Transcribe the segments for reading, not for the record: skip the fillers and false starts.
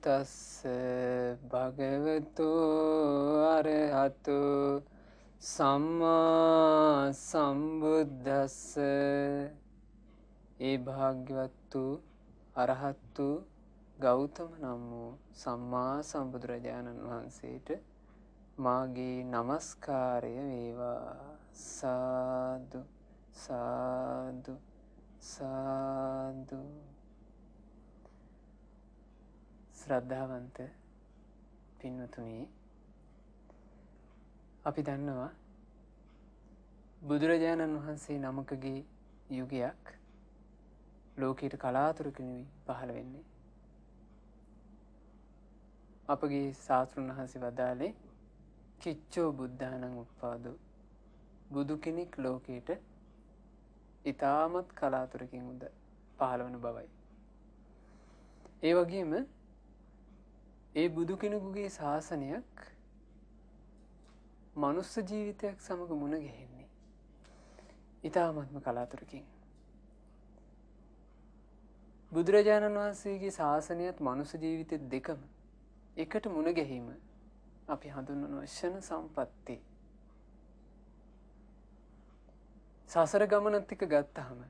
තස්ස භගවතෝ අරහතු සම්මා සම්බුද්දස්ස. ඒ භාග්‍යවත් වූ අරහත් වූ ගෞතම නම් වූ සම්මා සම්බුදුරජාණන් වහන්සේට මාගේ නමස්කාරය වේවා. සාදු සාදු සාදු. ශ්‍රද්ධාවන්ත පින්වතුනි, අපි දන්නවා බුදුරජාණන් වහන්සේ නමකගේ යුගයක් ලෝකයට කලාතුරකිනුයි පහළ වෙන්නේ. අපගේ ශාස්ත්‍රඥ වහන්සේ වදාළේ කිච්චෝ බුද්ධානං උප්පාදෝ, බුදු කෙනෙක් ලෝකයට ඊටමත් කලාතුරකින් පහළ වන බවයි. ඒ වගේම ඒ බුදු කෙනෙකුගේ ශාසනයක් මනුස්ස ජීවිතයක් සමග මුණ ගැහෙන්නේ ඊටමත්ම කලාතුරකින්. බුදුරජාණන් වහන්සේගේ ශාසනයත් මනුස්ස ජීවිතෙත් දෙකම එකට මුණ ගැහිම අපි හඳුන්වනවා ෂණ සම්පatti. සසර ගමනත් එක්ක ගත්තාම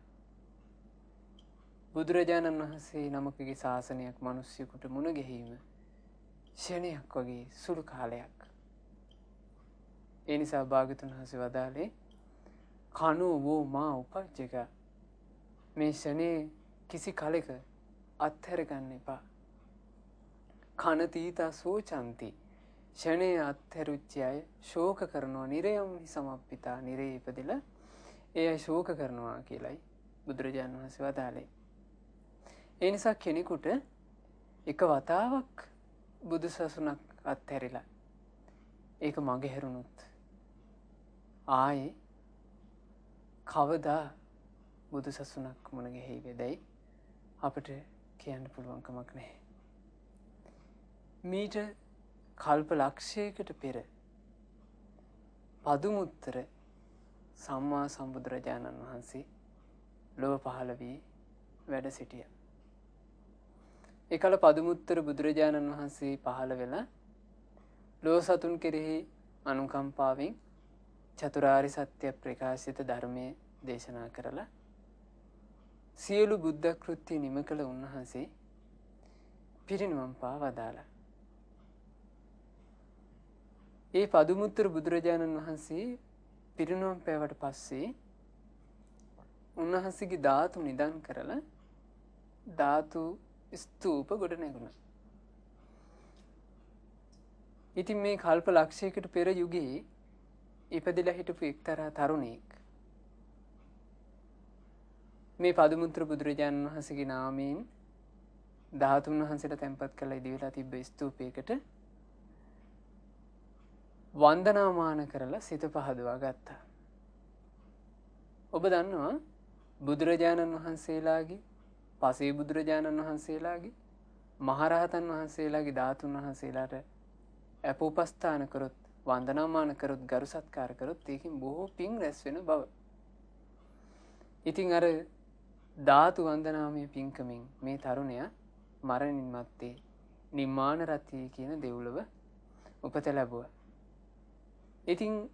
බුදුරජාණන් වහන්සේ නමකගේ ශාසනයක් මිනිස්සුන්ට මුණ ගැහිම ෂණයක් වගේ සුළු කාලයක්. ඒ නිසා භාග්‍යවතුන් වහන්සේ වදාළේ කනෝ වෝ මා උපජ්ජක, මේ ෂණේ කිසි කලෙක අත්හැර ගන්න එපා. කන තීතා සෝචන්ති, ෂණේ අත්හැරුච්ච අය ශෝක කරනවා. නිරයම් සමප්පිතා, නිරේ ඉපදෙලා ඒ අය ශෝක කරනවා කියලයි බුදුරජාණන් වහන්සේ වදාළේ. ඒ නිසා කෙනෙකුට එක වතාවක් බුදු සසුනක් අත්හැරිලා ඒක මගහැරුණොත් ආයේ කවදා බුදු සසුනක් මුණ ගැහිවිදයි අපිට කියන්න පුළුවන් කමක් නැහැ. මීට කල්ප ලක්ෂයකට පෙර පදුමුත්තර සම්මා සම්බුදුරජාණන් වහන්සේ ලොව පහළ වී වැඩ සිටියා. එකල පදුමුත්තර බුදුරජාණන් වහන්සේ පහළ වෙලා ලෝ සතුන් කෙරෙහි අනුකම්පාවෙන් චතුරාර්ය සත්‍ය ප්‍රකාශිත ධර්මයේ දේශනා කරලා සියලු බුද්ධ කෘත්‍ය නිම කළ උන්වහන්සේ පිරිනිවන් පා වදාළා. ඒ පදුමුත්තර බුදුරජාණන් වහන්සේ පිරිනිවන් පෑවට පස්සේ උන්වහන්සේගේ ධාතු නිදන් කරලා ධාතු ස්තූප ගොඩ නැගුණා. ඉතින් මේ කල්ප ලක්ෂයකට පෙර යුගයේ ඉපදිලා හිටපු එක්තරා තරුණයෙක් මේ පදුමුත්‍ර බුදුරජාණන් වහන්සේගේ නාමයෙන් ධාතුන් වහන්සේට තැන්පත් කරලා ඉදිරියලා තිබ්බ ස්තූපයකට වන්දනාමාන කරලා සිත පහදවා ගත්තා. ඔබ දන්නවා බුදුරජාණන් වහන්සේලාගේ, පසේ බුදුරජාණන් වහන්සේලාගේ, මහරහතන් වහන්සේලාගේ ධාතුන් වහන්සේලාට අපෝපස්ථාන කරොත්, වන්දනාමාන කරොත්, ගරු සත්කාර කරොත් ඒකෙන් බොහෝ පින් රැස් වෙන බව. ඉතින් අර ධාතු වන්දනාමය පින්කමින් මේ තරුණයා මරණින් මත්තේ නිම්මාන රතිය කියන දෙව්ලොව උපත ලැබුවා. ඉතින්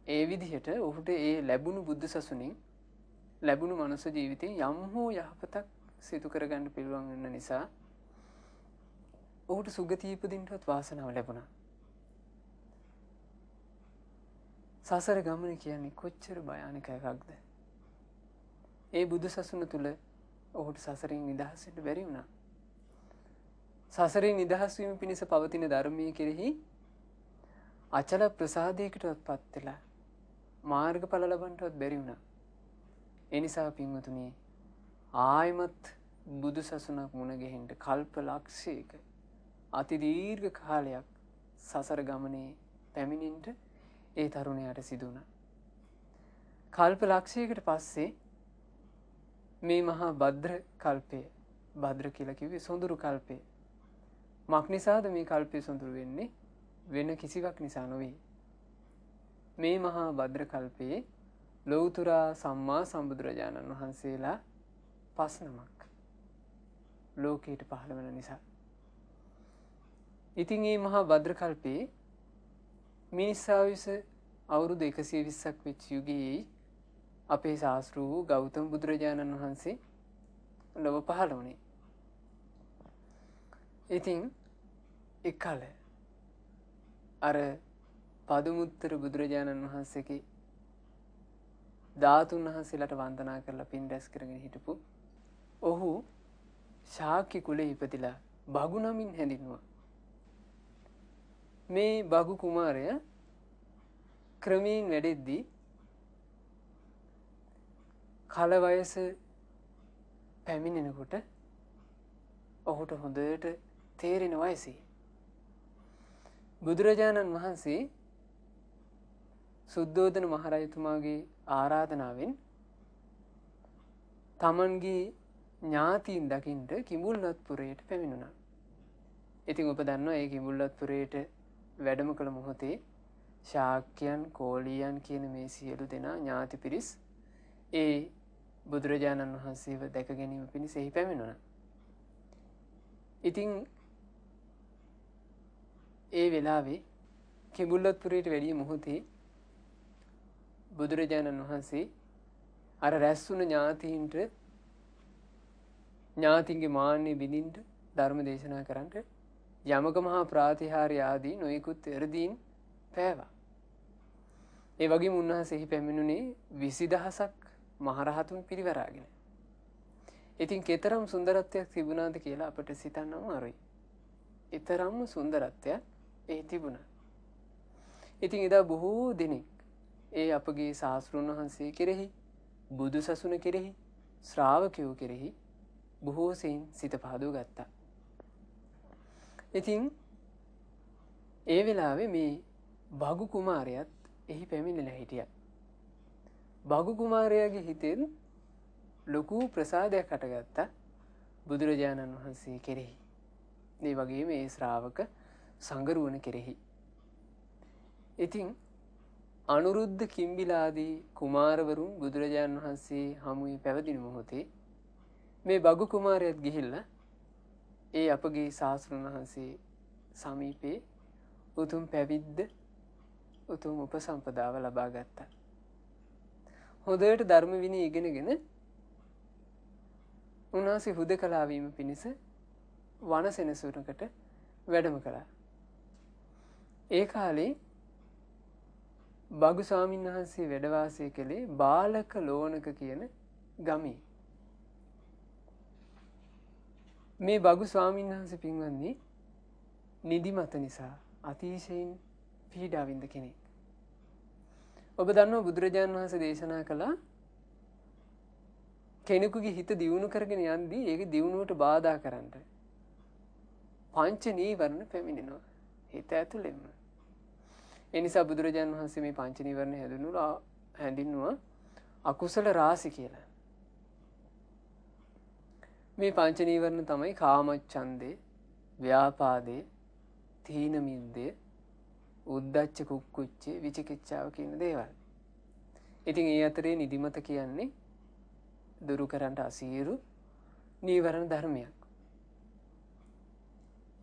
ඒ විදිහට ඔහුට ඒ ලැබුණු බුද්ධ සසුනින් ලැබුණු මනුස්ස ජීවිතේ යම් හෝ යහපතක් සිදු කරගන්න පිළිවන් වෙන නිසා ඔහුට සුගතිය ඉපදින්නවත් වාසනාව ලැබුණා. සසර ගමන කියන්නේ කොච්චර භයානක එකක්ද. ඒ බුදු සසුන තුල ඔහුට සසරින් නිදහස් වෙන්න බැරි වුණා. සසරින් නිදහස් වීම පිණිස පවතින ධර්මයේ කෙරෙහි අචල ප්‍රසාදයකටවත් පත් වෙලා මාර්ගඵල ලබන්නවත් බැරි වුණා. ඒ නිසා පින්වතුනි, ආයමත් බුදු සසුනක් මුණ ගැහෙන්න කල්ප ලක්ෂයක අති දීර්ඝ කාලයක් සසර ගමනේ පැමිණෙන්න ඒ තරුණයාට සිදු වුණා. කල්ප ලක්ෂයකට පස්සේ මේ මහා භද්‍ර කල්පය, භද්‍ර කියලා කිව්වේ සොඳුරු කල්පය. මක් නිසාද මේ කල්පය සොඳුරු වෙන්නේ? වෙන කිසිවක් නිසා නොවේ. මේ මහා භද්‍ර කල්පයේ ලෞතුරා සම්මා සම්බුදුරජාණන් වහන්සේලා 5 නමක් ලෝකයට පහළ වෙන නිසා. ඉතින් මේ මහා භද්‍රකල්පේ මිනිස් ආයුෂ අවුරුදු 120ක් වෙච්ච යුගයේ අපේ ශාස්ත්‍ර වූ ගෞතම බුදුරජාණන් වහන්සේ ලොව පහළ වුණේ. ඉතින් එකල අර පදුමුත්තර බුදුරජාණන් වහන්සේගේ ධාතුන් වහන්සේලාට වන්දනා කරලා පින් රැස් කරගෙන හිටපු ඔහු ශාක්‍ය කුලේ ඉපදිලා භගු නමින් හැඳින්වුවා. මේ භගු කුමාරයා ක්‍රමයෙන් වැඩෙද්දී කල වයස පැමිණෙනකොට ඔහුට හොඳට තේරෙන වයසේ බුදුරජාණන් වහන්සේ සුද්ධෝදන මහරජතුමාගේ ආරාධනාවෙන් තමන්ගේ ඥාතීන් දකින්ට කිඹුල්වත්පුරයට පැමිණුණා. ඉතින් ඔබ දන්නවා ඒ කිඹුල්වත්පුරයට වැඩම කළ මොහොතේ ශාක්‍යයන් කෝලියන් කියන මේ සියලු දෙනා ඥාති පිරිස් ඒ බුදුරජාණන් වහන්සේව දැක ගැනීම පිණිස එහි පැමිණුණා. ඉතින් ඒ වෙලාවේ කිඹුල්වත්පුරයට වැඩිය මොහොතේ බුදුරජාණන් වහන්සේ අර රැස්වුණ ඥාතීන්ට ඥාතින්ගේ මාන්නේ බිඳින්ට ධර්ම දේශනා කරන්නට යමක මහා ප්‍රාතිහාර්ය ආදී නොයෙකුත් එරදීන් පෑවා. ඒ වගේම උන්වහන්සේ එහි පැමිණුණේ 20000ක් මහරහතුන් පිරිවරාගෙන. ඉතින් කතරම් සුන්දරත්වයක් තිබුණාද කියලා අපට සිතන්න අමාරුයි. ඊතරම්ම සුන්දරත්වයක් එහි තිබුණා. ඉතින් එදා බොහෝ දෙනෙක් ඒ අපගේ ශාස්ත්‍රඥ වහන්සේ කෙරෙහි බුදු සසුන කෙරෙහි ශ්‍රාවකයෝ කෙරෙහි බොහෝ සෙයින් සිත පහදව ගත්තා. ඉතින් ඒ වෙලාවේ මේ භගු කුමාරයාත් එහි පැමිණිලා හිටියා. භගු කුමාරයාගේ හිතෙන් ලොකු ප්‍රසාදයක් හටගත්තා බුදුරජාණන් වහන්සේ කෙරෙහි. ඒ වගේම මේ ශ්‍රාවක සංගරුවන කෙරෙහි. ඉතින් අනුරුද්ධ කිම්බිලාදී කුමාරවරුන් බුදුරජාණන් වහන්සේ හමුවේ පැවදින මොහොතේ මේ භගු කුමාරයාත් ගිහිල්ලා ඒ අපගේ ශාස්ත්‍රඥ වහන්සේ සමීපේ උතුම් පැවිද්ද උතුම් උපසම්පදාව ලබා ගත්තා. හොඳට ධර්ම විනය ඉගෙනගෙන උන්වහන්සේ හුදකලා වීම පිණිස වනසෙනසුරකට වැඩම කළා. ඒ කාලේ භගු ස්වාමීන් වහන්සේ වැඩ වාසය කළේ බාලක ලෝණක කියන ගමේ. මේ භගු ස්වාමීන් වහන්සේ පින්වත්නි නිදිමත නිසා අතිශයින් පීඩා විඳ කෙනෙක්. ඔබ දන්නවා බුදුරජාණන් වහන්සේ දේශනා කළා කෙනෙකුගේ හිත දියුණු කරගෙන යද්දී ඒක දියුණුවට බාධා කරන්න පංච නීවරණ පැමිණෙනවා හිත ඇතුළෙන්ම. ඒ නිසා බුදුරජාණන් වහන්සේ මේ පංච නීවරණ හැඳින්වුවා අකුසල රාශි කියලා. මේ පංච නීවරණ තමයි කාමච්ඡන්දේ, ව්‍යාපාදේ, තීන මිද්දේ, උද්ධච්ච කුක්කුච්චේ, විචිකිච්ඡාව කියන දේවල්. ඉතින් ඒ අතරේ නිදිමත කියන්නේ දුරු කරන්න අසීරු නීවරණ ධර්මයක්.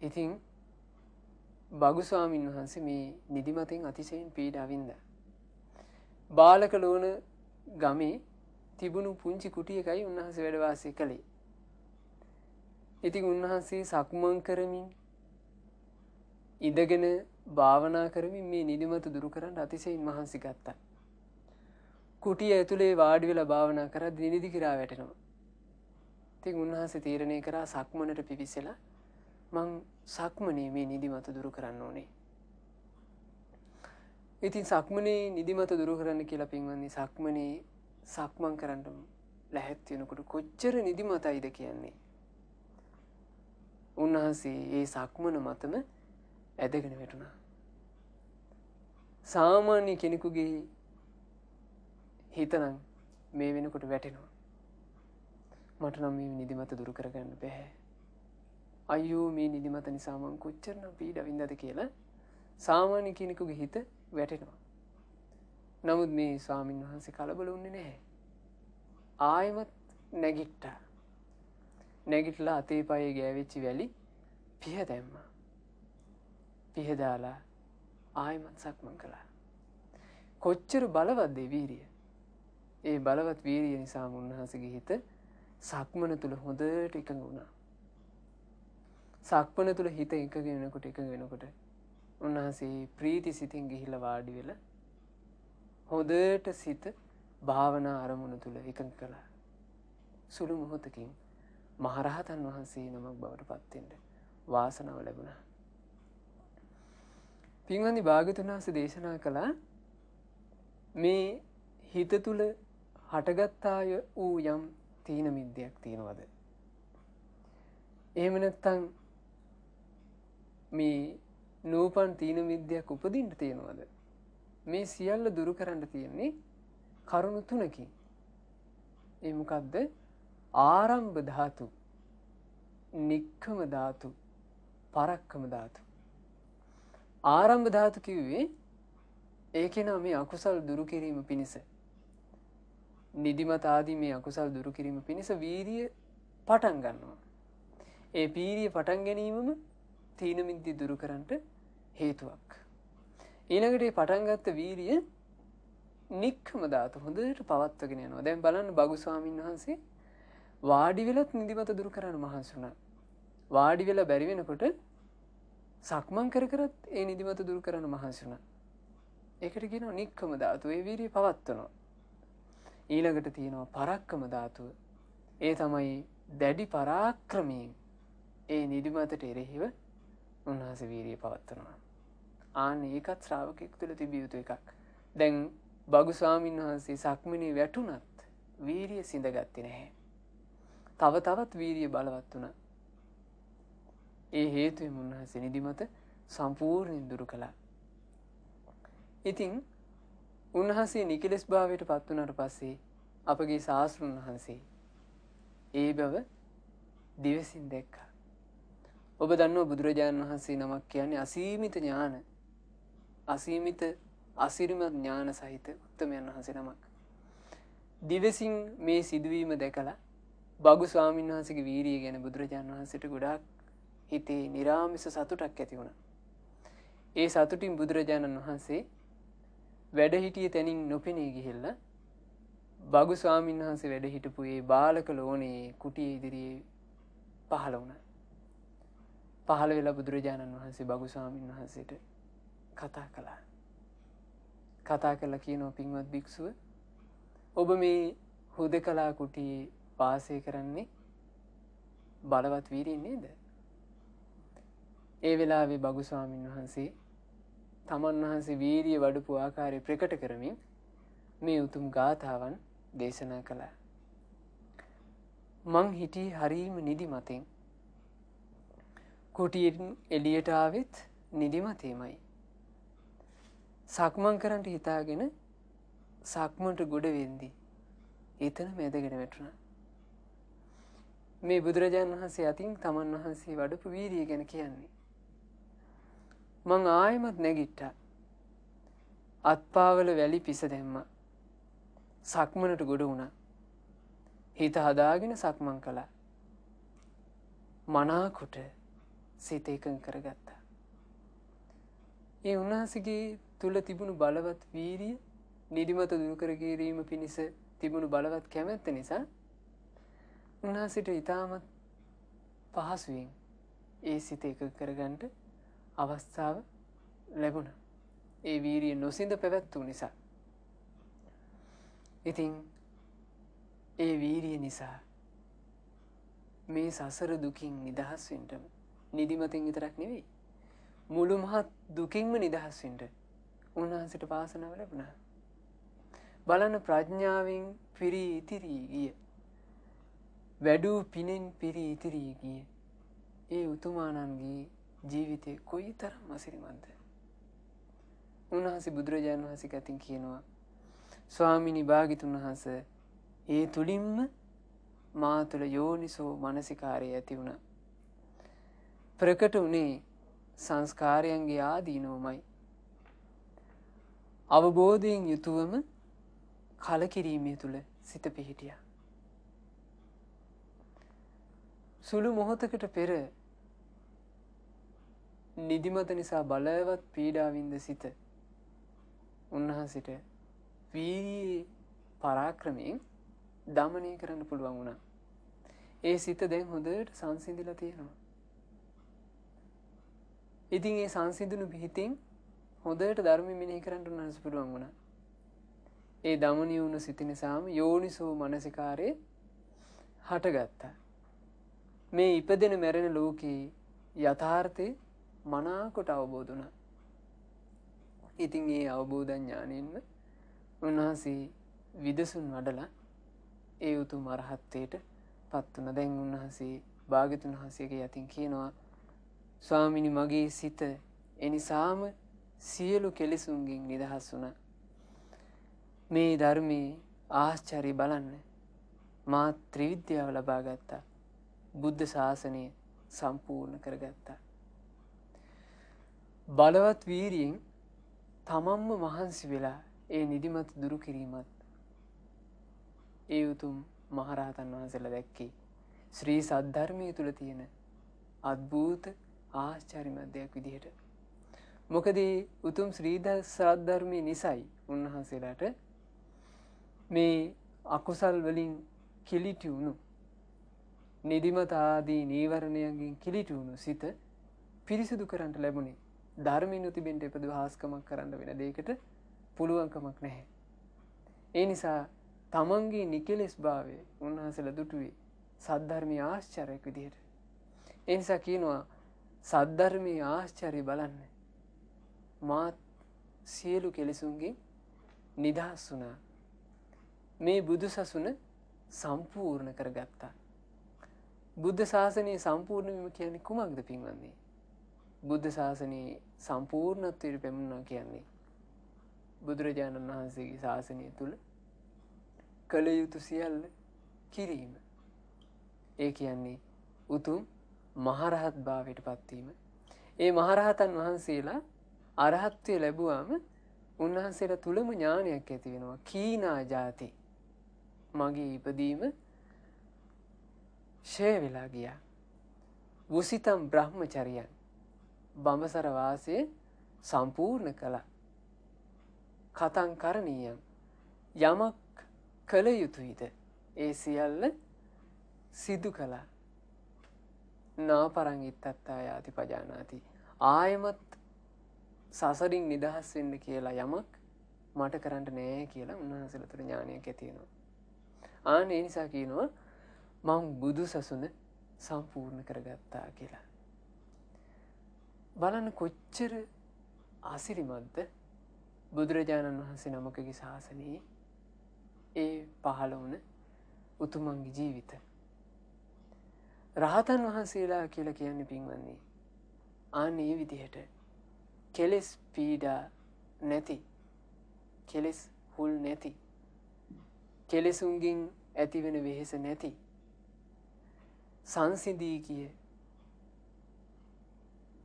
ඉතින් භගු ස්වාමීන් වහන්සේ මේ නිදිමතෙන් අතිශයින් පීඩා වින්දා. බාලක ලෝණ ගමේ තිබුණු පුංචි කුටියකයි උන්වහන්සේ වැඩ වාසය කළේ. ඉතින් උන්වහන්සේ සක්මන් කරමින් ඉඳගෙන භාවනා කරමින් මේ නිදිමත දුරු කරන්න අතිශයින් මහන්සි ගත්තා. කුටිය ඇතුලේ වාඩි වෙලා භාවනා කරද්දී නිදි කිරා වැටෙනවා. ඉතින් උන්වහන්සේ තීරණය කරා සක්මනට පිවිසලා මං සක්මනේ මේ නිදිමත දුරු කරන්න ඕනේ. ඉතින් සක්මනේ නිදිමත දුරු කරන්න කියලා පින්වත්නි සක්මනේ සක්මන් කරන්න ලැහැත් වෙනකොට කොච්චර නිදිමතයිද කියන්නේ. උන්වහන්සේ ඒ සක්මන මතම ඇදගෙන වැටුණා. සාමාන්‍ය කෙනෙකුගේ හිතනම් මේ වෙනකොට වැටෙනවා. මට නම් මේ නිදිමත දුරු කරගන්න බෑ. අයියෝ මේ නිදිමත නිසා මං කොච්චරනම් පීඩා වින්දාද කියලා සාමාන්‍ය කෙනෙකුගේ හිත වැටෙනවා. නමුත් මේ ස්වාමීන් වහන්සේ කලබල වුණේ නැහැ. ආයෙමත් නැගිට්ටා. නැගිටලා අතේ පයේ ගෑවිච්ච වැලි පිහ දැම්මා. පිහදාලා ආයෙමත් සක්මන් කළා. කොච්චර බලවත්ද ඒ වීරිය. ඒ බලවත් වීරිය නිසා උන්වහන්සේගේ හිත සක්මන තුල හොඳට එකඟ වුණා. සක්මන තුල හිත එකඟ වෙනකොට උන්වහන්සේ ප්‍රීති සිතින් ගිහිලා වාඩි වෙලා හොඳට සිත භාවනා අරමුණු තුල එකඟ කළා. සුළු මොහොතකින් මහරහතන් වහන්සේ නමක් බවට පත් වෙන්න වාසනාව ලැබුණා. පින්වන්දි භාග්‍යවතුන් වහන්සේ දේශනා කළා මේ හිත තුල හටගත්තාය ඌ යම් තීන මිද්දයක් තියනවද? එහෙම නැත්නම් මේ නූපන් තීන මිද්දයක් උපදින්න තියනවද? මේ සියල්ල දුරු කරන්න තියෙන්නේ කරුණු තුනකින්. ඒ මොකද්ද? ආරම්භ ධාතු, නික්ඛම ධාතු, පරක්කම ධාතු. ආරම්භ ධාතු කිව්වේ ඒකේ නම් මේ අකුසල් දුරු කිරීම පිණිස, නිදිමත ආදී මේ අකුසල් දුරු කිරීම පිණිස වීරිය පටන් ගන්නවා. ඒ වීරිය පටන් ගැනීමම තීන මිද්ද දුරු කරන්නට හේතුවක්. ඊළඟට මේ පටන් ගත්ත වීරිය නික්ඛම ධාතු හොඳට පවත්වගෙන යනවා. දැන් බලන්න බගු ස්වාමීන් වහන්සේ වාඩි වෙලත් නිදිමත දුරු කරන්න මහන්සි වුණා. වාඩි වෙලා බැරි වෙනකොට සක්මන් කර කරත් ඒ නිදිමත දුරු කරන්න මහන්සි වුණා. ඒකට කියනවා නික්ඛම ධාතු. ඒ වීරිය පවත්වනවා. ඊළඟට තියෙනවා පරක්කම ධාතුව. ඒ තමයි දැඩි පරාක්‍රමයෙන් ඒ නිදිමතට එරෙහිව උන්වහන්සේ වීරිය පවත්වනවා. ආන්නේ ඒකත් ශ්‍රාවකෙක් තුළ තිබිය යුතු එකක්. දැන් බගු ස්වාමීන් වහන්සේ සක්මනේ වැටුණත් වීරිය සිඳගත්තේ නැහැ. තව තවත් වීරිය බලවත් වුණා. ඒ හේතුවෙන් උන්වහන්සේ නිදිමත සම්පූර්ණයෙන් දුරු කළා. ඉතින් උන්වහන්සේ නිකලස් භාවයට පත් වුණාට පස්සේ අපගේ ශාස්ත්‍රඥ වහන්සේ ඒ බව දිවසින් දැක්කා. ඔබ දන්නවා බුදුරජාණන් වහන්සේ නමක් කියන්නේ අසීමිත ඥාන, අසීමිත අසිරිමත් ඥාන සහිත උත්තමයන් වහන්සේ නමක්. දිවසින් මේ සිදුවීම දැකලා බගු ස්වාමීන් වහන්සේගේ වීරිය ගැන බුදුරජාණන් වහන්සේට ගොඩාක් හිතේ නිරාමිස සතුටක් ඇති වුණා. ඒ සතුටින් බුදුරජාණන් වහන්සේ වැඩ හිටියේ තැනින් නොපෙනී ගිහිල්ලා බගු ස්වාමීන් වහන්සේ වැඩ හිටපු ඒ බාලක ලෝණේ කුටිය ඉදිරියේ පහළ වුණා. පහළ වෙලා බුදුරජාණන් වහන්සේ බගු ස්වාමීන් වහන්සේට කතා කළා. කතා කරලා කියනවා, පින්වත් භික්ෂුව, ඔබ මේ හුදකලා කුටියේ වාසය කරන්නේ බලවත් වීරියෙන් නේද? ඒ වෙලාවේ බගු ස්වාමීන් වහන්සේ තමන් වහන්සේ වීරිය වඩපු ආකාරය ප්‍රකට කරමින් මේ උතුම් ගාථාවන් දේශනා කළා. මං හිටියේ හරීම නිදිමතෙන්. කුටියෙන් එළියට ආවෙත් නිදිමතෙමයි. සක්මන් කරන්න හිතාගෙන සක්මන්ට ගොඩ වෙන්දී එතන මැදගෙන වැටුණා. මේ බුදුරජාණන් වහන්සේ අතින් තමන් වහන්සේ වඩපු වීරිය ගැන කියන්නේ. මං ආයෙමත් නැගිට්ටා. අත්පාවල වැලි පිස දැම්මා. සක්මනට ගොඩ වුණා. හිත හදාගෙන සක්මන් කළා. මනාකොට සිත එකඟ කරගත්තා. ඒ උන්වහන්සේගේ තුල තිබුණු බලවත් වීරිය, නිදිමත දුරු කර ගැනීම පිණිස තිබුණු බලවත් කැමැත්ත නිසා උන්වහන්සේට ඊටමත් පහසුවෙන් ඒ සිත එකඟ කරගන්න අවස්ථාව ලැබුණා. ඒ වීරිය නොසිඳ පැවැත්වූ නිසා. ඉතින් ඒ වීරිය නිසා මේ සසර දුකින් නිදහස් වෙන්න, නිදිමතින් විතරක් නෙවෙයි, මුළු මහත් දුකින්ම නිදහස් වෙන්න උන්වහන්සේට වාසනාව ලැබුණා. බලන්න, ප්‍රඥාවෙන් පිරී ඉතිරී ගිය, වැඩූ පිනෙන් පිරී ඉතිරී ගිය ඒ උතුමාණන්ගේ ජීවිතේ කොයිතරම් අසිරිමත්ද. උන්වහන්සේ බුදුරජාණන් වහන්සේ අතින් කියනවා, ස්වාමිනී භාග්‍යතුන් වහන්සේ, ඒ තුලින්ම මා තුළ යෝනිසෝ මනසිකාරය ඇති වුණා. ප්‍රකට උනේ සංස්කාරයන්ගේ ආදීනවමයි. අවබෝධයෙන් යුතුවම කලකිරීමේ තුල සිත පිහිටියා. සුළු මොහොතකට පෙර නිදිමත නිසා බලවත් පීඩාවින්ද සිත උන්වහන්සේට වීර්යයේ පරාක්‍රමයෙන් දමනය කරන්න පුළුවන් වුණා. ඒ සිත දැන් හොඳට සංසිඳිලා තියෙනවා. ඉතින් ඒ සංසිඳුණු පිහිටින් හොඳට ධර්ම මෙනෙහි කරන්න උන්වහන්සේට පුළුවන් වුණා. ඒ දමනීය වුණු සිත නිසාම යෝනිසෝ මනසිකාරේ හටගත්තා. මේ ඉපදෙන මැරෙන ලෝකේ යථාර්ථය මනාකොට අවබෝධ වුණා. ඉතින් ඒ අවබෝධ ඥාණයෙන්ම උන්වහන්සේ විදසුන් වඩලා ඒ උතුම් අරහත්ත්වයට පත් වුණා. දැන් උන්වහන්සේ භාග්‍යතුන් වහන්සේගේ යතින් කියනවා ස්වාමිනී මගේ සිත එනිසාම සියලු කෙලෙසුන්ගෙන් නිදහස් වුණා. මේ ධර්මයේ ආශ්චර්ය බලන්න මා ත්‍රිවිද්‍යාව ලබා ගත්තා. බුද්ධ ශාසනය සම්පූර්ණ කරගත්තා. බලවත් වීරියෙන් තමන්ම මහන්සි වෙලා ඒ නිදිමත දුරු කිරීමත් ඒ උතුම් මහරහතන් වහන්සේලා දැක්කේ ශ්‍රී සද්ධර්මයේ තුල තියෙන අద్භූත ආශ්චර්යමත් දෙයක් විදිහට. මොකද උතුම් ශ්‍රී සද්ධර්මයේ නිසයි උන්වහන්සේලාට මේ අකුසල් වලින් කිලිටි වුණු නිදිමත ආදී නීවරණයන්ගෙන් කිලිටි වුණු සිත පිරිසිදු කරන්න ලැබුණේ. ධර්මයෙන් තිබෙන්න ඉපදුව හාස්කමක් කරන්න වෙන දෙයකට පුළුවන්කමක් නැහැ. ඒ නිසා තමන්ගේ නිකලෙස් භාවය උන්වහන්සේලා දුටුවේ සද්ධර්මයේ ආශ්චර්යයක් විදිහට. ඒ නිසා කියනවා සද්ධර්මයේ ආශ්චර්ය බලන්න. මාත් සියලු කෙලෙසුන්ගෙන් නිදහස් වුණා. මේ බුදු සසුන සම්පූර්ණ කරගත්තා. බුද්ධ ශාසනය සම්පූර්ණ වීම කියන්නේ කුමක්ද පින්වත්නි? බුද්ධ ශාසනයේ සම්පූර්ණත්වයට පැමුණා කියන්නේ බුදුරජාණන් වහන්සේගේ ශාසනය තුල කළ යුතු සියල්ල කිරීම. ඒ කියන්නේ උතුම් මහරහත් භාවයට පත්වීම. ඒ මහරහතන් වහන්සේලා අරහත්ත්වය ලැබුවාම උන්වහන්සේලා තුලම ඥානයක් ඇති වෙනවා. කීනා ජාති මගේ ඉපදීම ෂේ වෙලා ගියා. වුසිතම් බ්‍රහ්මචර්යයන් බඹසර වාසයේ සම්පූර්ණ කළා. කතං කරණීයම් යමක් කළ යුතුයිද ඒ සියල්ල සිදු කළා. නාපරං ඉත්තත්තා යාති පජානාති. ආයමත් සසරින් නිදහස් වෙන්න කියලා යමක් මට කරන්න නෑ කියලා උන්වහන්සේලා තුළ ඥානයක් ඇති වෙනවා. ඒ නිසා කියනවා මම බුදු සසුන සම්පූර්ණ කරගත්තා කියලා. බලන්න කොච්චර ආසිරිමත්ද බුදුරජාණන් වහන්සේ නමකගේ ශාසනයේ ඒ පහළ වුණ උතුමන්ගේ ජීවිත. රහතන් වහන්සේලා කියලා කියන්නේ පින්වත්නි ඒ විදිහට කෙලෙස් පීඩා නැති, කෙලෙස් හුල් නැති, කෙලෙසුන්ගෙන් ඇතිවෙන වෙහෙස නැති, සංසිඳී කිය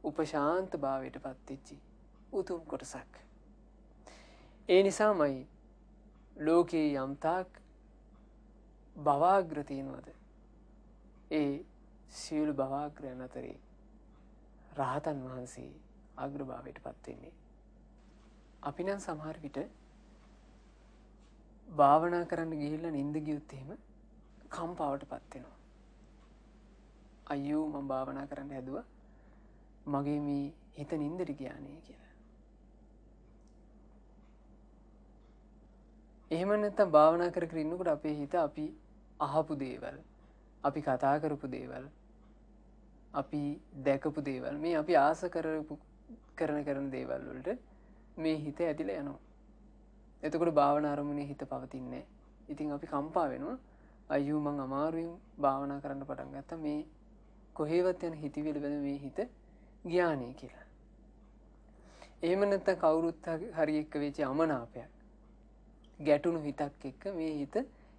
උපශාන්ත භාවයට පත්වෙච්චි උතුම් කොටසක්. ඒ නිසාමයි ලෝකයේ යම්තාක් භවාග්‍ර තියෙනවද ඒ සියලු භවාග්‍රයන් අතරේ රහතන් වහන්සේ අග්‍රභාවයට පත්වෙන්නේ. අපි නම් සමහර විට භාවනා කරන්න ගිහිල්ලා නිින්ද ගියොත් එහෙම කම්පාවට පත් වෙනවා. අයියෝ මම භාවනා කරන්න හැදුවා මගේ මේ හිත නිින්දට ගියානේ කියලා. එහෙම නැත්නම් භාවනා කර කර ඉන්නකොට අපේ හිත අපි අහපු දේවල්, අපි කතා කරපු දේවල්, අපි දැකපු දේවල්, මේ අපි ආස කරන දේවල් වලට මේ හිත ඇදිලා යනවා. එතකොට භාවනා අරමුණේ හිත පවතින්නේ නැහැ. ඉතින් අපි කම්පා වෙනවා. අයියෝ මං අමාරුවෙන් භාවනා කරන්න පටන් ගත්තා. මේ කොහේවත් යන හිතවිලි වල මේ හිත ගියානේ කියලා. එහෙම නැත්නම් කවුරුත් හරි එක්ක වෙච්ච අමනාපයක්, ගැටුණු හිතක් එක්ක මේ හිත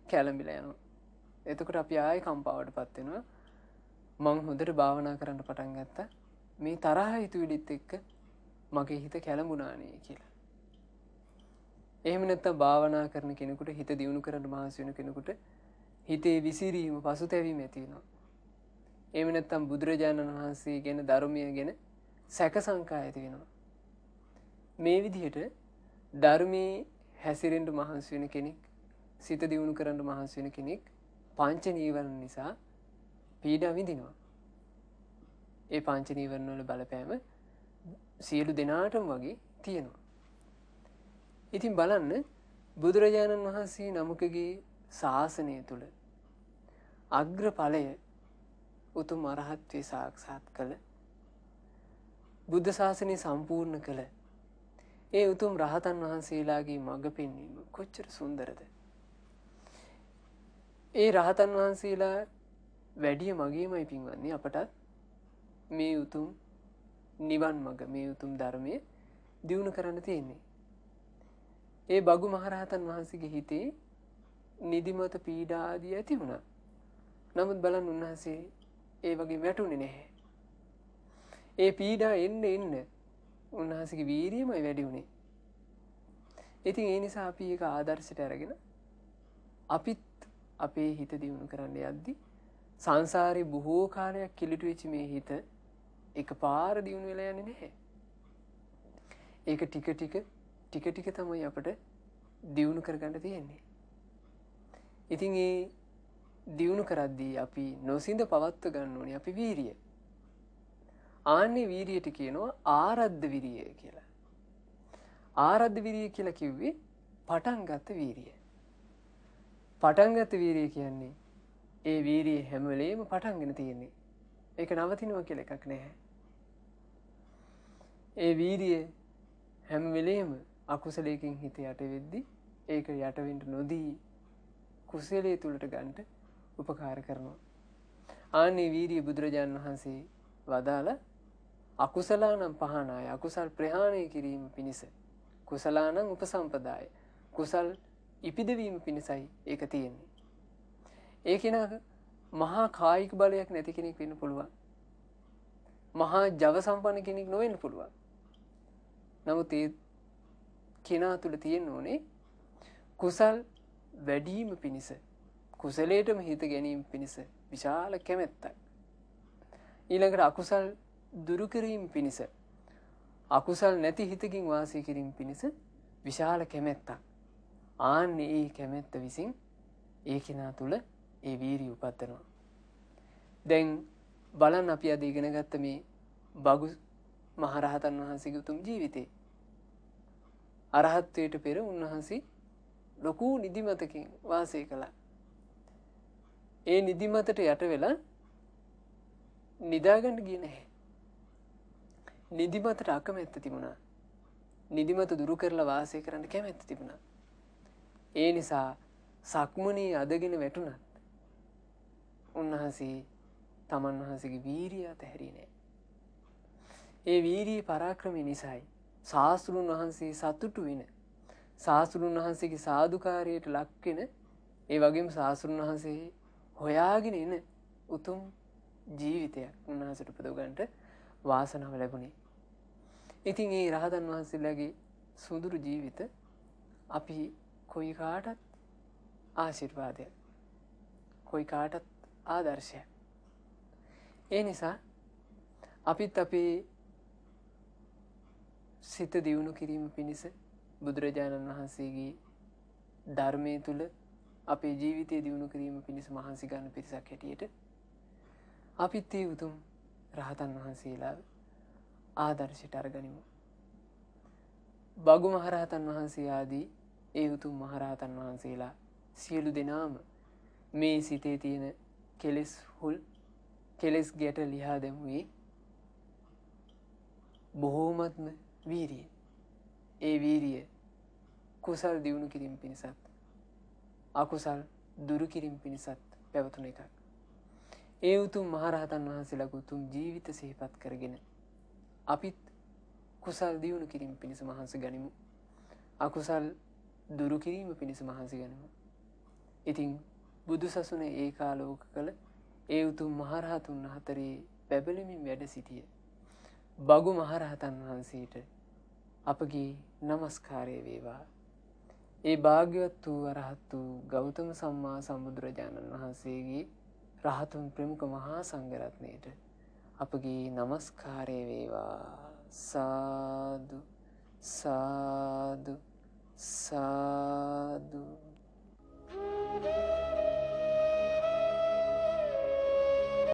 කැළඹිලා යනවා. එතකොට අපි ආයෙ කම්පාවටපත් වෙනවා. මං හොඳට භාවනා කරන්න පටන් ගත්තා. මේ තරහ හිතුවිලිත් එක්ක මගේ හිත කැළඹුණානේ කියලා. එහෙම නැත්නම් භාවනා කරන කෙනෙකුට, හිත දියුණු කරන්න මහන්සි වෙන කෙනෙකුට හිතේ විසිරීම, පසුතැවීම ඇති වෙනවා. එහෙම නැත්නම් බුදුරජාණන් වහන්සේ ගැන, ධර්මය ගැන සැක සංකා ඇති වෙනවා. මේ විදිහට ධර්මයේ හැසිරෙන්න මහන්සි වෙන කෙනෙක්, සිත දියුණු කරන්න මහන්සි වෙන කෙනෙක් පංච නීවරණ නිසා පීඩා විඳිනවා. ඒ පංච නීවරණ වල බලපෑම සියලු දෙනාටම වගේ තියෙනවා. ඉතින් බලන්න බුදුරජාණන් වහන්සේ නමකගේ ශාසනය තුල අග්‍රඵලය උතුම් අරහත්ත්වේ සාක්ෂාත් කළ බුද්ධ ශාසනය සම්පූර්ණ කළ ඒ උතුම් රහතන් වහන්සේලාගේ මඟ පෙන්වීම කොච්චර සුන්දරද. ඒ රහතන් වහන්සේලා වැඩිය මගේමයි පින්වන්නේ අපට මේ උතුම් නිවන් මඟ මේ උතුම් ධර්මය දියුණු කරන්න තියෙන්නේ. ඒ බගු මහරහතන් වහන්සේගේ හිතේ නිදිමත පීඩා ආදී ඇති වුණා. නමුත් බලන්න උන්වහන්සේ ඒ වගේ වැටුනේ නැහැ. ඒ පීඩා එන්න උන්වහන්සේගේ වීරියමයි වැඩි වුණේ. ඉතින් ඒ නිසා අපි ඒක ආදර්ශයට අරගෙන අපිත් අපේ හිත දියුණු කරන්න යද්දි සංසාරේ බොහෝ කාලයක් කිලිටු වෙච්ච මේ හිත එකපාර දියුණු වෙලා යන්නේ නැහැ. ඒක ටික ටික තමයි අපිට දියුණු කරගන්න තියෙන්නේ. ඉතින් ඒ දියුණු කරද්දී අපි නොසිඳ පවත්ව ගන්න ඕනේ අපි වීරිය. ආන්නේ වීරියට කියනවා ආරද්ධ විරිය කියලා. ආරද්ධ විරිය කියලා කිව්වේ පටන් ගත්ත වීරිය. පටන් ගත්ත වීරිය කියන්නේ ඒ වීරිය හැම වෙලේම පටන්ගෙන තියෙන්නේ. ඒක නවතිනවා කියලා එකක් නැහැ. ඒ වීරිය හැම වෙලේම අකුසලයකින් හිත යට වෙද්දී ඒක යට වෙන්න නොදී කුසලයේ තුලට ගන්නට උපකාර කරනවා. ආන්නේ වීරිය බුදුරජාණන් වහන්සේ වදාළ අකුසලානම් පහනාය අකුසල් ප්‍රහාණය කිරීම පිණිස කුසලානම් උපසම්පදාය කුසල් ඉපිදවීම පිණිසයි ඒක තියෙන්නේ. ඒ කෙනා මහා කායික බලයක් නැති කෙනෙක් වෙන්න පුළුවන්. මහා ජව සම්පන්න කෙනෙක් නොවෙන්න පුළුවන්. නමුත් ඒ කෙනා තුළ තියෙන්න ඕනේ කුසල් වැඩිම පිණිස කුසලයටම හිත ගැනීම පිණිස විශාල කැමැත්තක්. ඊළඟට අකුසල් දුරු කිරීම පිණිස අකුසල් නැති හිතකින් වාසය කිරීම පිණිස විශාල කැමැත්තක්. ආන්නේ ඒ කැමැත්ත විසින් ඒ කෙනා තුළ ඒ වීරිය උපදිනවා. දැන් බලන්න අපි අද ඉගෙන ගත්ත මේ බගු මහරහතන් වහන්සේගේ උතුම් ජීවිතේ අරහත්ත්වයට පෙර උන්වහන්සේ ලොකු නිදිමතකින් වාසය කළා. ඒ නිදිමතට යට වෙලා නිදාගන්න ගියේ නැහැ. නිදිමතට අකමැත්ත තිබුණා. නිදිමත දුරු කරලා වාසය කරන්න කැමැත්ත තිබුණා. ඒ නිසා සක්මනේ අදගෙන වැටුණත් උන්වහන්සේ තමන් වහන්සේගේ වීරිය අතහැරියේ නැහැ. ඒ වීරිය පරාක්‍රමය නිසායි ශාස්ත්‍රුන් වහන්සේ සතුටු වෙන ශාස්ත්‍රුන් වහන්සේගේ සාදුකාරයට ලක් වෙන ඒ වගේම ශාස්ත්‍රුන් වහන්සේ හොයාගෙන එන උතුම් ජීවිතයක් උන්වහන්සේට උපදව ගන්නට වාසනාව ලැබුණේ. ඉතින් මේ රහතන් වහන්සේලාගේ සුඳුරු ජීවිත අපි කොයි කාටත් ආශිර්වාදයක්. කොයි කාටත් ආදර්ශයක්. ඒ නිසා අපිත් අපේ සිත දියුණු කිරීම පිණිස බුදුරජාණන් වහන්සේගේ ධර්මයේ තුල අපේ ජීවිතය දියුණු කිරීම පිණිස මහන්සි ගන්න පිරිසක් හැටියට අපිත් ඒ උතුම් රහතන් වහන්සේලා ආදර්ශයට අරගනිමු. බගු මහරහතන් වහන්සේ ආදී ඒ උතුම් මහරහතන් වහන්සේලා සියලු දෙනාම මේ සිතේ තියෙන කෙලෙස් ගැට ලියා දැමුවේ බොහෝමත්ම වීරිය. ඒ වීරිය කුසල් දියුණු කිරීම පිණිසත් අකුසල් දුරු කිරීම පිණිසත් පැවතුන එකක්. ඒ උතුම් මහරහතන් වහන්සේලාගේ උතුම් ජීවිත සිහිපත් කරගෙන අපිත් කුසල් දියුණු කිරීම පිණිස මහන්සි ගනිමු. අකුසල් දුරු කිරීම පිණිස මහන්සි ගනිමු. ඉතින් බුදුසසුන ඒකාලෝක කළ ඒ උතුම් මහරහතුන් හතරේ බැබලෙමින් වැඩ සිටිය බගු මහරහතන් වහන්සේට අපගේ නමස්කාරය වේවා. ඒ භාග්‍යවත් වූ අරහත් වූ ගෞතම සම්මා සම්බුදුරජාණන් වහන්සේගේ රහතුන් ප්‍රමුඛ මහා සංඝරත්නයට අපගේ নমස්කාරය වේවා. සාදු සාදු සාදු